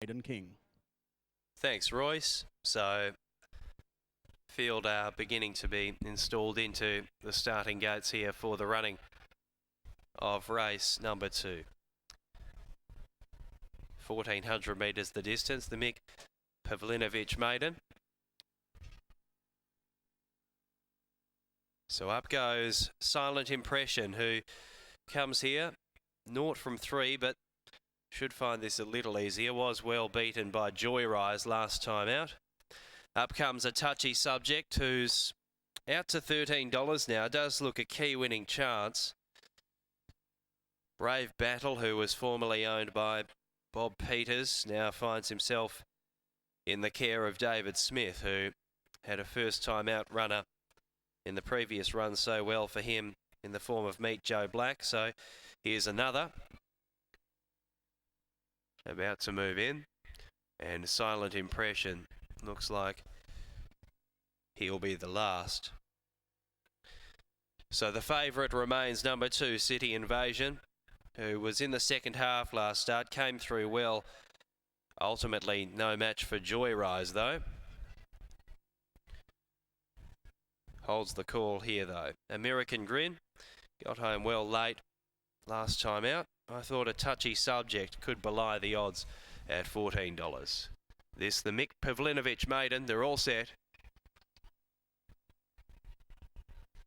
Maiden King. Thanks, Royce. So, field are beginning to be installed into the starting gates here for the running of race number 2. 1400 metres the distance, the Mick Pavlinovich Maiden. So up goes Silent Impression, who comes here 0 from 3, but should find this a little easier. Was well beaten by Joyrise last time out. Up comes a touchy subject who's out to $13 now. Does look a key winning chance. Brave Battle, who was formerly owned by Bob Peters, now finds himself in the care of David Smith, who had a first time out runner in the previous run so well for him in the form of Meet Joe Black. So here's another about to move in, and Silent Impression looks like he'll be the last. So the favourite remains number 2, City Invasion, who was in the second half last start, came through well. Ultimately no match for Joyrise though. Holds the call here though. American Grin got home well late last time out. I thought a touchy subject could belie the odds at $14. This the Mick Pavlinovich Maiden. They're all set.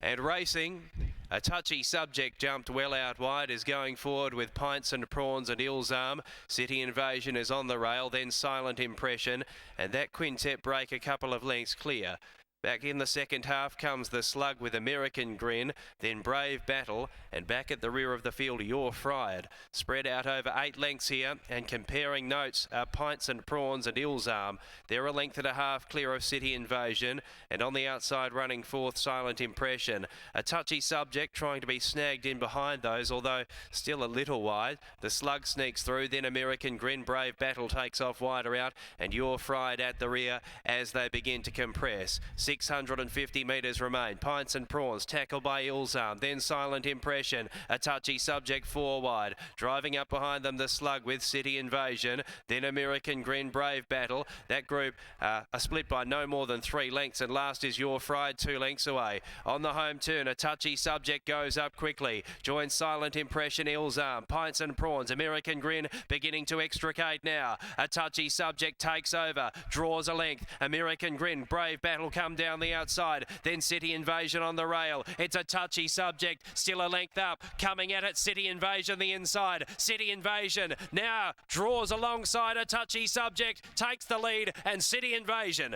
And racing, a touchy subject jumped well out wide, is going forward with Pints and Prawns and Il's Arm. City Invasion is on the rail, then Silent Impression, and that quintet break a couple of lengths clear. Back in the second half comes the Slug with American Grin, then Brave Battle, and back at the rear of the field, You're Fried. Spread out over 8 lengths here, and comparing notes are Pints and Prawns and Il's Arm. They're a length and a half clear of City Invasion, and on the outside running fourth, Silent Impression. A touchy subject trying to be snagged in behind those, although still a little wide. The Slug sneaks through, then American Grin. Brave Battle takes off wider out, and You're Fried at the rear as they begin to compress. 650 metres remain. Pints and Prawns tackled by Il's Arm, then Silent Impression. A touchy subject 4 wide. Driving up behind them the Slug with City Invasion, then American Grin. Brave Battle. That group are split by no more than 3 lengths, and last is You're Fried 2 lengths away. On the home turn, a touchy subject goes up quickly. Joins Silent Impression, Il's Arm, Pints and Prawns. American Grin beginning to extricate now. A touchy subject takes over, draws a length. American Grin. Brave Battle come down the outside, then City Invasion on the rail. It's a touchy subject, still a length up, coming at it, City Invasion the inside. City Invasion now draws alongside a touchy subject, takes the lead, and City Invasion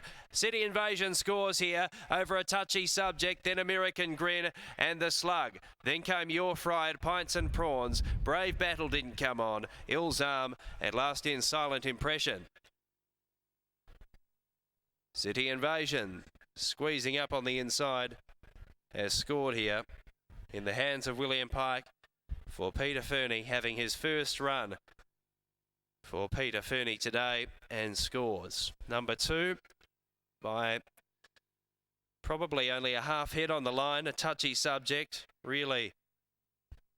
scores here over a touchy subject, then American Grin and the Slug. Then came You're Fried, Pints and Prawns. Brave Battle didn't come on. Il's Arm, and last in Silent Impression. City Invasion squeezing up on the inside has scored here in the hands of William Pike for Peter Fernie, having his first run for Peter Fernie today, and scores. Number 2 by probably only a half head on the line. A touchy subject really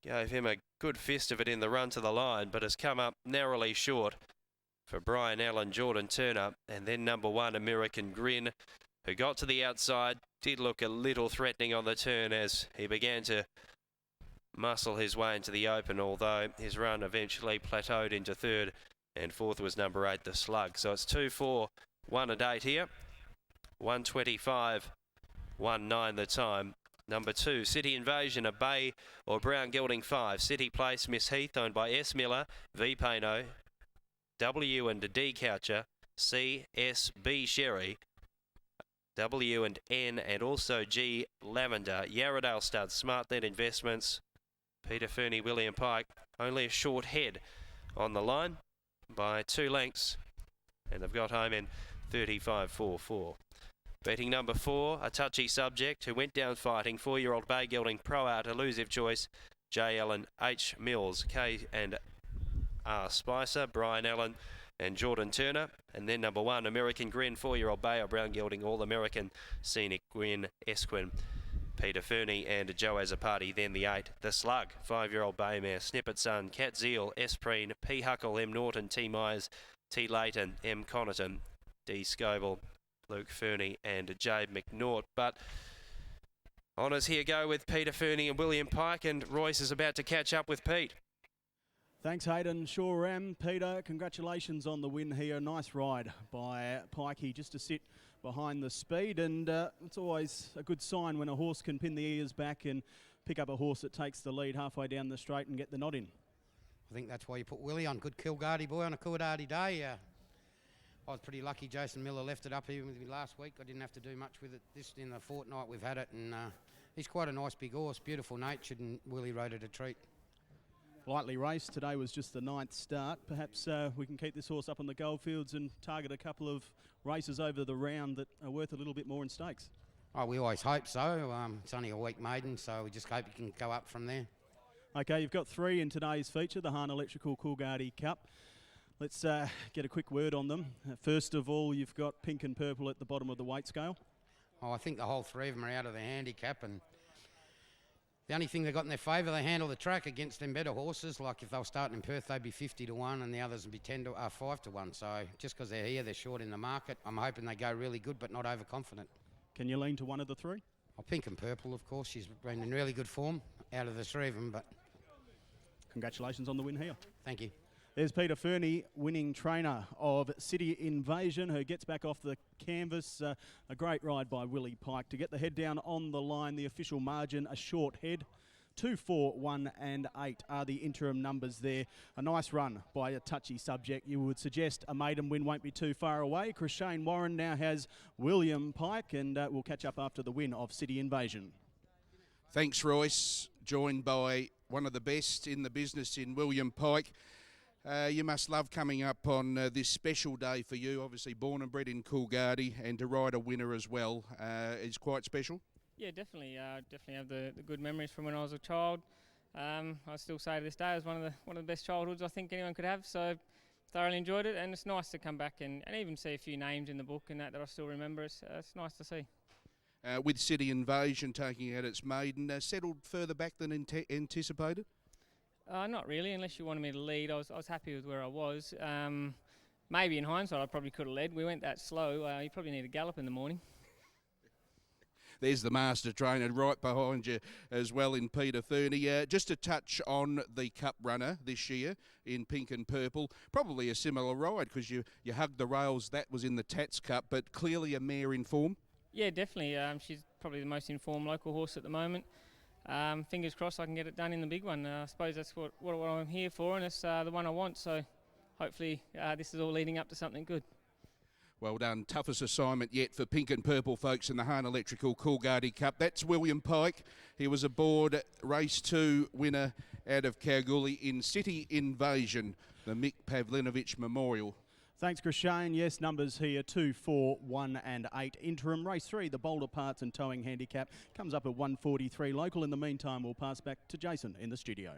gave him a good fist of it in the run to the line, but has come up narrowly short for Brian Allen, Jordan Turner, and then number 1 American Grin, who got to the outside, did look a little threatening on the turn as he began to muscle his way into the open, although his run eventually plateaued into third, and fourth was number 8 the Slug. So it's 2, 4, 1 and 8 here. 1:25.19 the time. Number 2, City Invasion, a bay or brown gilding 5. City Place, Miss Heath, owned by S. Miller, V. Pano, W and D Coucher, C, S, B Sherry, W and N, and also G Lavender. Yarradale Stud, SmartNet Investments, Peter Fernie, William Pike. Only a short head on the line by 2 lengths, and they've got home in 35.44. Betting number 4, a touchy subject who went down fighting. 4-year-old bay gelding Pro Art, elusive choice. J. Allen, H. Mills, K and R. Spicer, Brian Allen and Jordan Turner. And then number 1, American Grin, 4-year-old bay or brown gelding All-American, Scenic Grin, Esquin, Peter Fernie and Joe Azapati. Then the 8, the Slug, 5-year-old bay mare, Snippet Son, Cat Zeal, Espreen, P. Huckle, M. Norton, T. Myers, T. Layton, M. Connaughton, D. Scoville, Luke Fernie and Jabe McNaught. But honours here go with Peter Fernie and William Pike, and Royce is about to catch up with Pete. Thanks, Hayden. Sure am. Peter, congratulations on the win here. Nice ride by Pikey just to sit behind the speed, and it's always a good sign when a horse can pin the ears back and pick up a horse that takes the lead halfway down the straight and get the nod in. I think that's why you put Willie on. Good Kilgardy boy on a Kilgardy day. I was pretty lucky Jason Miller left it up even with me last week. I didn't have to do much with it this in the fortnight we've had it, and he's quite a nice big horse, beautiful natured, and Willie rode it a treat. Lightly raced. Today was just the 9th start. Perhaps we can keep this horse up on the goldfields and target a couple of races over the round that are worth a little bit more in stakes. Oh, we always hope so. It's only a week maiden, so we just hope it can go up from there. Okay, you've got 3 in today's feature, the Hahn Electrical Coolgardie Cup. Let's get a quick word on them. First of all, you've got Pink and Purple at the bottom of the weight scale. Oh, I think the whole 3 of them are out of their handicap, and the only thing they've got in their favour, they handle the track against them better horses. Like if they were starting in Perth, they'd be 50 to 1, and the others would be 5 to 1. So just because they're here, they're short in the market. I'm hoping they go really good, but not overconfident. Can you lean to one of the 3? Oh, Pink and Purple, of course. She's been in really good form out of the 3 of them, but congratulations on the win here. Thank you. There's Peter Fernie, winning trainer of City Invasion, who gets back off the canvas. A great ride by Willie Pike to get the head down on the line. The official margin, a short head. 2, 4, 1 and 8 are the interim numbers there. A nice run by a touchy subject. You would suggest a maiden win won't be too far away. Shane Warren now has William Pike, and we'll catch up after the win of City Invasion. Thanks, Royce. Joined by one of the best in the business in William Pike. You must love coming up on this special day for you. Obviously born and bred in Coolgardie, and to ride a winner as well is quite special. Yeah, definitely. Definitely have the good memories from when I was a child. I still say to this day it was one of the best childhoods I think anyone could have. So thoroughly enjoyed it, and it's nice to come back and even see a few names in the book and that I still remember. It's nice to see. With City Invasion taking out its maiden, settled further back than anticipated? Not really, unless you wanted me to lead. I was happy with where I was. Maybe in hindsight I probably could have led. We went that slow. You probably need a gallop in the morning. There's the master trainer right behind you as well in Peter Fernie. Just to touch on the Cup runner this year in Pink and Purple, probably a similar ride because you hugged the rails. That was in the Tats Cup, but clearly a mare in form. Yeah, definitely. She's probably the most informed local horse at the moment. Fingers crossed I can get it done in the big one. I suppose that's what I'm here for, and it's the one I want. So hopefully this is all leading up to something good. Well done. Toughest assignment yet for Pink and Purple folks in the Hahn Electrical Coolgardie Cup. That's William Pike. He was aboard race 2 winner out of Kalgoorlie in City Invasion, the Mick Pavlinovich Memorial. Thanks, Shane. Yes, numbers here 2, 4, 1 and 8. Interim race 3, the Boulder Parts and Towing Handicap, comes up at 143 local. In the meantime, we'll pass back to Jason in the studio.